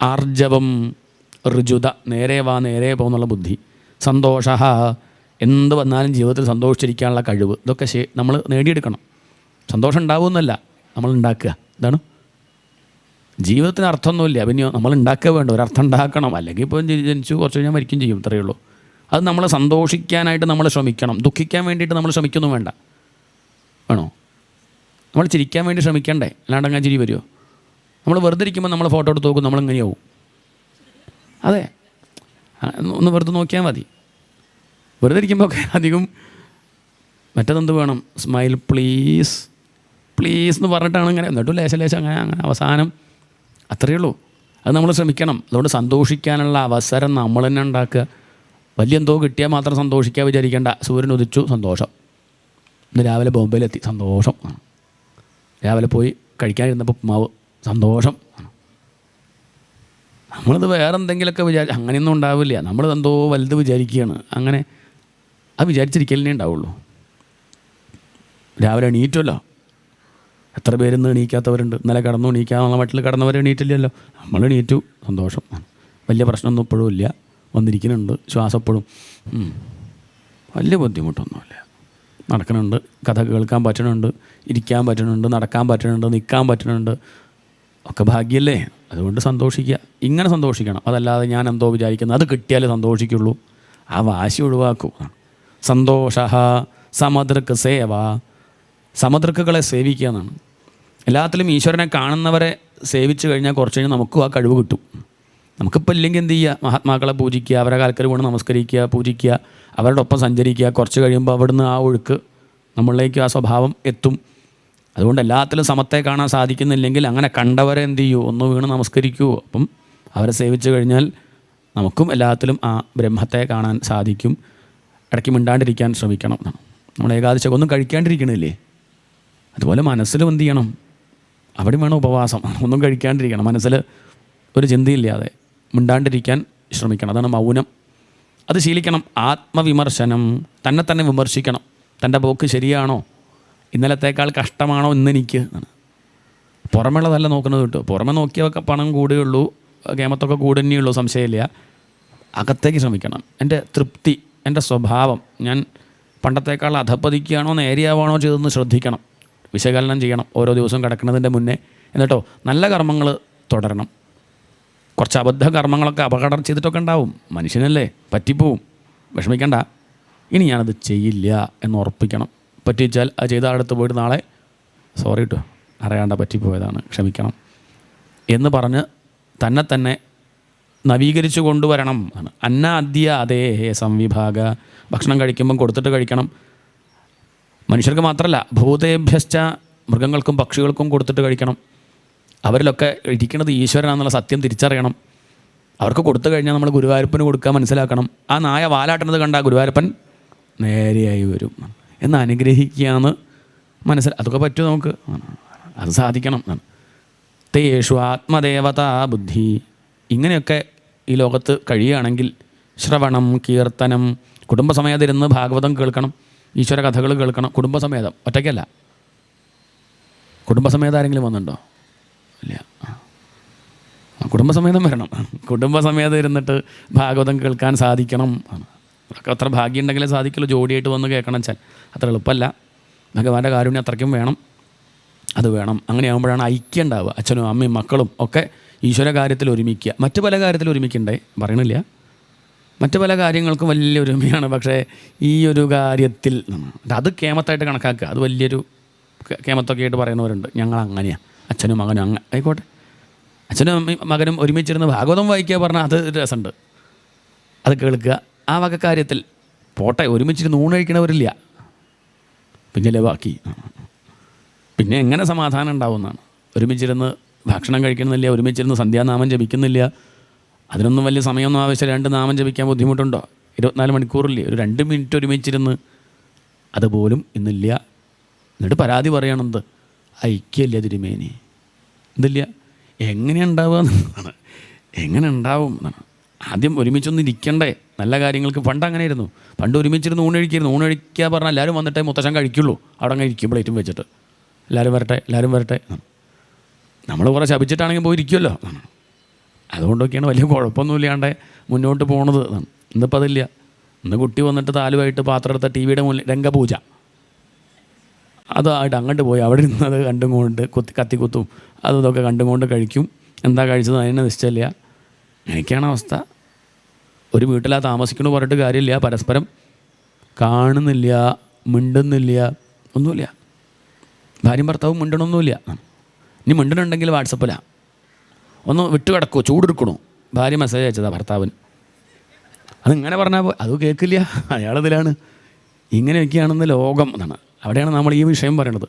ആർജവം, ഋജുത, നേരെ വാ നേരെ പോകുന്നുള്ള ബുദ്ധി. സന്തോഷ, എന്ത് വന്നാലും ജീവിതത്തിൽ സന്തോഷിച്ചിരിക്കാനുള്ള കഴിവ്. ഇതൊക്കെ നമ്മൾ നേടിയെടുക്കണം. സന്തോഷം ഉണ്ടാവുമെന്നല്ല, നമ്മൾ ഉണ്ടാക്കുക. ഇതാണ് ജീവിതത്തിന് അർത്ഥമൊന്നുമില്ല, പിന്നെ നമ്മൾ ഉണ്ടാക്കുക വേണ്ട, ഒരർത്ഥം ഉണ്ടാക്കണം. അല്ലെങ്കിൽ ഇപ്പോൾ ജനിച്ചു കുറച്ച് കഴിഞ്ഞാൽ മരിക്കും ചെയ്യും, ഇത്രയേ ഉള്ളൂ. അത് നമ്മൾ സന്തോഷിക്കാനായിട്ട് നമ്മൾ ശ്രമിക്കണം. ദുഃഖിക്കാൻ വേണ്ടിയിട്ട് നമ്മൾ ശ്രമിക്കൊന്നും വേണ്ട. വേണോ? നമ്മൾ ചിരിക്കാൻ വേണ്ടി ശ്രമിക്കണ്ടേ? അല്ലാണ്ട് അങ്ങനെ ചിരി വരുമോ? നമ്മൾ വെറുതെ ഇരിക്കുമ്പോൾ നമ്മൾ ഫോട്ടോ എടുത്ത് നോക്കും, നമ്മളെങ്ങനെയാവും? അതെ, ഒന്ന് വെറുതെ നോക്കിയാൽ മതി. വെറുതെ ഇരിക്കുമ്പോൾ ഒക്കെ അധികം മറ്റേതെന്ത് വേണം? സ്മൈൽ പ്ലീസ് പ്ലീസ് എന്ന് പറഞ്ഞിട്ടാണ് ഇങ്ങനെ, എന്നിട്ടും ലേശം അങ്ങനെ അവസാനം അത്രയേ ഉള്ളൂ. അത് നമ്മൾ ശ്രമിക്കണം. അതുകൊണ്ട് സന്തോഷിക്കാനുള്ള അവസരം നമ്മൾ തന്നെ ഉണ്ടാക്കുക. വലിയ എന്തോ കിട്ടിയാൽ മാത്രം സന്തോഷിക്കാൻ വിചാരിക്കേണ്ട. സൂര്യൻ ഉദിച്ചു, സന്തോഷം. ഇന്ന് രാവിലെ ബോംബെയിലെത്തി, സന്തോഷം. രാവിലെ പോയി കഴിക്കാനിരുന്നപ്പോൾ ഉപ്മാവ്, സന്തോഷം. നമ്മളിത് വേറെ എന്തെങ്കിലുമൊക്കെ അങ്ങനെയൊന്നും ഉണ്ടാവില്ല. നമ്മളെന്തോ വലുത് വിചാരിക്കുകയാണ്. അങ്ങനെ അത് വിചാരിച്ചിരിക്കലേ ഉണ്ടാവുള്ളൂ. രാവിലെ എണീറ്റുമല്ലോ, എത്ര പേരിന്ന് എണീക്കാത്തവരുണ്ട്. ഇന്നലെ കിടന്നു, എണീക്കാന്നുള്ള മട്ടിൽ കിടന്നവർ എണീറ്റില്ലല്ലോ. നമ്മൾ എണീറ്റു, സന്തോഷം. വലിയ പ്രശ്നമൊന്നും ഇപ്പോഴും ഇല്ല, വന്നിരിക്കുന്നുണ്ട്, ശ്വാസപ്പോഴും വലിയ ബുദ്ധിമുട്ടൊന്നുമില്ല. നടക്കുന്നുണ്ട്, കഥ കേൾക്കാൻ പറ്റണുണ്ട്, ഇരിക്കാൻ പറ്റണുണ്ട്, നടക്കാൻ പറ്റണുണ്ട്, നിൽക്കാൻ പറ്റണുണ്ട്. ഒക്കെ ഭാഗ്യമല്ലേ? അതുകൊണ്ട് സന്തോഷിക്കുക. ഇങ്ങനെ സന്തോഷിക്കണം. അതല്ലാതെ ഞാൻ എന്തോ വിചാരിക്കുന്നത് അത് കിട്ടിയാലേ സന്തോഷിക്കുള്ളൂ. ആ വാശി ഒഴിവാക്കൂ. സന്തോഷ സമദൃക് സേവ, സമദൃക്കുകളെ സേവിക്കുക എന്നാണ്. എല്ലാത്തിലും ഈശ്വരനെ കാണുന്നവരെ സേവിച്ചു കഴിഞ്ഞാൽ കുറച്ച് കഴിഞ്ഞാൽ നമുക്കും ആ കഴിവ് കിട്ടും. നമുക്കിപ്പോൾ ഇല്ലെങ്കിൽ എന്ത് ചെയ്യുക? മഹാത്മാക്കളെ പൂജിക്കുക, അവരെ കാൽക്കൽ വീണ് നമസ്കരിക്കുക, പൂജിക്കുക, അവരുടെ ഒപ്പം സഞ്ചരിക്കുക. കുറച്ച് കഴിയുമ്പോൾ അവിടുന്ന് ആ ഒഴുക്ക് നമ്മളിലേക്ക്, ആ സ്വഭാവം എത്തും. അതുകൊണ്ട് എല്ലാത്തിലും സമത്തെ കാണാൻ സാധിക്കുന്നില്ലെങ്കിൽ അങ്ങനെ കണ്ടവരെ എന്ത് ചെയ്യൂ? ഒന്ന് വീണ് നമസ്കരിക്കൂ. അപ്പം അവരെ സേവിച്ചു കഴിഞ്ഞാൽ നമുക്കും എല്ലാത്തിലും ആ ബ്രഹ്മത്തെ കാണാൻ സാധിക്കും. ഇടയ്ക്ക് മിണ്ടാണ്ടിരിക്കാൻ ശ്രമിക്കണം. നമ്മൾ ഏകാദശിയൊക്കെ ഒന്നും കഴിക്കാണ്ടിരിക്കണില്ലേ? അതുപോലെ മനസ്സിലും എന്ത് ചെയ്യണം? അവിടെ വേണം ഉപവാസം. ഒന്നും കഴിക്കാണ്ടിരിക്കണം, മനസ്സിൽ ഒരു ചിന്തയില്ലാതെ മിണ്ടാണ്ടിരിക്കാൻ ശ്രമിക്കണം. അതാണ് മൗനം. അത് ശീലിക്കണം. ആത്മവിമർശനം, തന്നെ വിമർശിക്കണം. തൻ്റെ പോക്ക് ശരിയാണോ? ഇന്നലത്തേക്കാൾ കഷ്ടമാണോ ഇന്നെനിക്ക്? പുറമെയുള്ളതല്ല നോക്കുന്നത് കേട്ടോ. പുറമെ നോക്കിയവർക്ക് പണം കൂടുകയുള്ളൂ, കേമത്തൊക്കെ കൂടുന്നേയുള്ളൂ, സംശയമില്ല. അകത്തേക്ക് ശ്രമിക്കണം. എൻ്റെ തൃപ്തി, എൻ്റെ സ്വഭാവം, ഞാൻ പണ്ടത്തേക്കാൾ അധപ്പതിക്കുകയാണോ നേരെയാവാണോ ചെയ്തെന്ന് ശ്രദ്ധിക്കണം. വിശകലനം ചെയ്യണം ഓരോ ദിവസവും കിടക്കുന്നതിൻ്റെ മുന്നേ. എന്നിട്ടോ നല്ല കർമ്മങ്ങൾ തുടരണം. കുറച്ച് അബദ്ധ കർമ്മങ്ങളൊക്കെ അപകടം ചെയ്തിട്ടൊക്കെ ഉണ്ടാവും. മനുഷ്യനല്ലേ, പറ്റിപ്പോവും. വിഷമിക്കണ്ട. ഇനി ഞാനത് ചെയ്യില്ല എന്ന് ഉറപ്പിക്കണം. പറ്റിച്ചാൽ അത് ചെയ്ത അടുത്ത് പോയിട്ട് നാളെ സോറി കേട്ടോ, അറിയാണ്ട പറ്റിപ്പോയതാണ്, ക്ഷമിക്കണം എന്ന് പറഞ്ഞ് തന്നെ നവീകരിച്ചു കൊണ്ടുവരണം. അന്നാദ്യ അതേ സംവിഭാഗ, ഭക്ഷണം കഴിക്കുമ്പം കൊടുത്തിട്ട് കഴിക്കണം. മനുഷ്യർക്ക് മാത്രമല്ല, ഭൂതേഭ്യശ്ച, മൃഗങ്ങൾക്കും പക്ഷികൾക്കും കൊടുത്തിട്ട് കഴിക്കണം. അവരിലൊക്കെ ഇരിക്കുന്നത് ഈശ്വരനാണെന്നുള്ള സത്യം തിരിച്ചറിയണം. അവർക്ക് കൊടുത്തു കഴിഞ്ഞാൽ നമ്മൾ ഗുരുവായൂരപ്പന് കൊടുക്കാൻ മനസ്സിലാക്കണം. ആ നായ വാലാട്ടുന്നത് കണ്ടാൽ ഗുരുവായൂരപ്പൻ നേരെയായി വരും എന്ന് അനുഗ്രഹിക്കുകയെന്ന് അതൊക്കെ പറ്റും നമുക്ക്. അത് സാധിക്കണം. തേഷു ആത്മദേവതാ ബുദ്ധി. ഇങ്ങനെയൊക്കെ ഈ ലോകത്ത് കഴിയുകയാണെങ്കിൽ ശ്രവണം, കീർത്തനം, കുടുംബസമേതം ഇരുന്ന് ഭാഗവതം കേൾക്കണം, ഈശ്വര കഥകൾ കേൾക്കണം. കുടുംബസമേതം, ഒറ്റയ്ക്കല്ല. കുടുംബസമേതം ആരെങ്കിലും വന്നിട്ടുണ്ടോ? ഇല്ല. കുടുംബസമേതം വരണം. കുടുംബസമേതം ഇരുന്നിട്ട് ഭാഗവതം കേൾക്കാൻ സാധിക്കണം. അത്ര ഭാഗ്യം ഉണ്ടെങ്കിലേ സാധിക്കുള്ളൂ. ജോഡിയായിട്ട് വന്ന് കേൾക്കണം വെച്ചാൽ അത്ര എളുപ്പമല്ല. ഭഗവാന്റെ കാരുണ്യം അത്രയ്ക്കും വേണം. അത് വേണം. അങ്ങനെയാകുമ്പോഴാണ് ഐക്യം ഉണ്ടാവുക. അച്ഛനും അമ്മയും മക്കളും ഒക്കെ ഈശ്വര കാര്യത്തിൽ ഒരുമിക്കുക. മറ്റു പല കാര്യത്തിൽ ഒരുമിക്കണ്ടേ പറയണില്ല. മറ്റു പല കാര്യങ്ങൾക്കും വലിയ ഒരുമയാണ്. പക്ഷേ ഈ ഒരു കാര്യത്തിൽ അത് കേമത്തായിട്ട് കണക്കാക്കുക. അത് വലിയൊരു കേമത്തൊക്കെ ആയിട്ട് പറയുന്നവരുണ്ട്. ഞങ്ങൾ അങ്ങനെയാണ്, അച്ഛനും മകനും അങ്ങനെ ആയിക്കോട്ടെ. അച്ഛനും അമ്മയും മകനും ഒരുമിച്ചിരുന്ന് ഭാഗവതം വായിക്കുക പറഞ്ഞാൽ അത് രസമുണ്ട്. അത് കേൾക്കുക. ആ വക കാര്യത്തിൽ പോട്ടെ. ഒരുമിച്ചിരുന്ന് ഊണഴിക്കണവരില്ല, പിന്നല്ലേ ബാക്കി. പിന്നെ എങ്ങനെ സമാധാനം ഉണ്ടാവുന്നതാണ്? ഒരുമിച്ചിരുന്ന് ഭക്ഷണം കഴിക്കണമെന്നില്ല, ഒരുമിച്ചിരുന്ന് സന്ധ്യാനാമം ജപിക്കുന്നില്ല. അതിനൊന്നും വലിയ സമയമൊന്നും ആവശ്യമില്ല. 2 നാമം ജപിക്കാൻ ബുദ്ധിമുട്ടുണ്ടോ? 24 മണിക്കൂറില്ലേ? ഒരു 2 മിനിറ്റ് ഒരുമിച്ചിരുന്ന്, അതുപോലും ഇന്നില്ല. എന്നിട്ട് പരാതി പറയണത് ഐക്യമില്ല തിരുമേനി. ഇതില്ല. എങ്ങനെ ഉണ്ടാവുക എന്നാണ്. എങ്ങനെ ഉണ്ടാവും എന്നാണ്. ആദ്യം ഒരുമിച്ചൊന്നും ഇരിക്കണ്ടേ? നല്ല കാര്യങ്ങൾക്ക് പണ്ട് അങ്ങനെയായിരുന്നു. പണ്ട് ഒരുമിച്ചിരുന്ന് ഊണഴിക്കായിരുന്നു. ഊണഴിക്കുക പറഞ്ഞാൽ എല്ലാവരും വന്നിട്ടേ മുത്തശ്ശൻ കഴിക്കുള്ളൂ. അവിടെ അങ്ങനെ ഇരിക്കും, പ്ലേറ്റും വെച്ചിട്ട്. എല്ലാവരും വരട്ടെ, എല്ലാവരും വരട്ടെ. നമ്മൾ കുറേ ശപിച്ചിട്ടാണെങ്കിൽ പോയിരിക്കുമല്ലോ. അതുകൊണ്ടൊക്കെയാണ് വലിയ കുഴപ്പമൊന്നുമില്ലാണ്ട് മുന്നോട്ട് പോണത് എന്നാണ്. ഇന്നിപ്പോൾ അതില്ല. ഇന്ന് കുട്ടി വന്നിട്ട് താലുമായിട്ട് പാത്രം എടുത്ത ടി വിയുടെ മുന്നിൽ രംഗപൂജ അതായിട്ട് അങ്ങോട്ട് പോയി അവിടെ ഇരുന്നത് കണ്ടും കൊണ്ട് കത്തിക്കുത്തും അതും ഇതൊക്കെ കണ്ടും കൊണ്ട് കഴിക്കും. എന്താ കഴിച്ചത് അതിനെ നിശ്ചയില്ല. അങ്ങനെയൊക്കെയാണ് അവസ്ഥ. ഒരു വീട്ടിലാ താമസിക്കണമെന്ന് പറഞ്ഞിട്ട് കാര്യമില്ല, പരസ്പരം കാണുന്നില്ല, മിണ്ടുന്നില്ല, ഒന്നുമില്ല. ഭാര്യയും ഭർത്താവും മിണ്ടണമൊന്നുമില്ല. ഇനി മിണ്ടണുണ്ടെങ്കിൽ വാട്സപ്പിലാണ് ഒന്ന് വിട്ട് കിടക്കുമോ, ചൂടെടുക്കണോ. ഭാര്യ മെസ്സേജ് അയച്ചതാണ് ഭർത്താവിന്. അതിങ്ങനെ പറഞ്ഞാൽ അത് കേൾക്കില്ല, അയാളതിലാണ്. ഇങ്ങനെയൊക്കെയാണെന്ന് ലോകം എന്നാണ്. അവിടെയാണ് നമ്മൾ ഈ വിഷയം പറയണത്.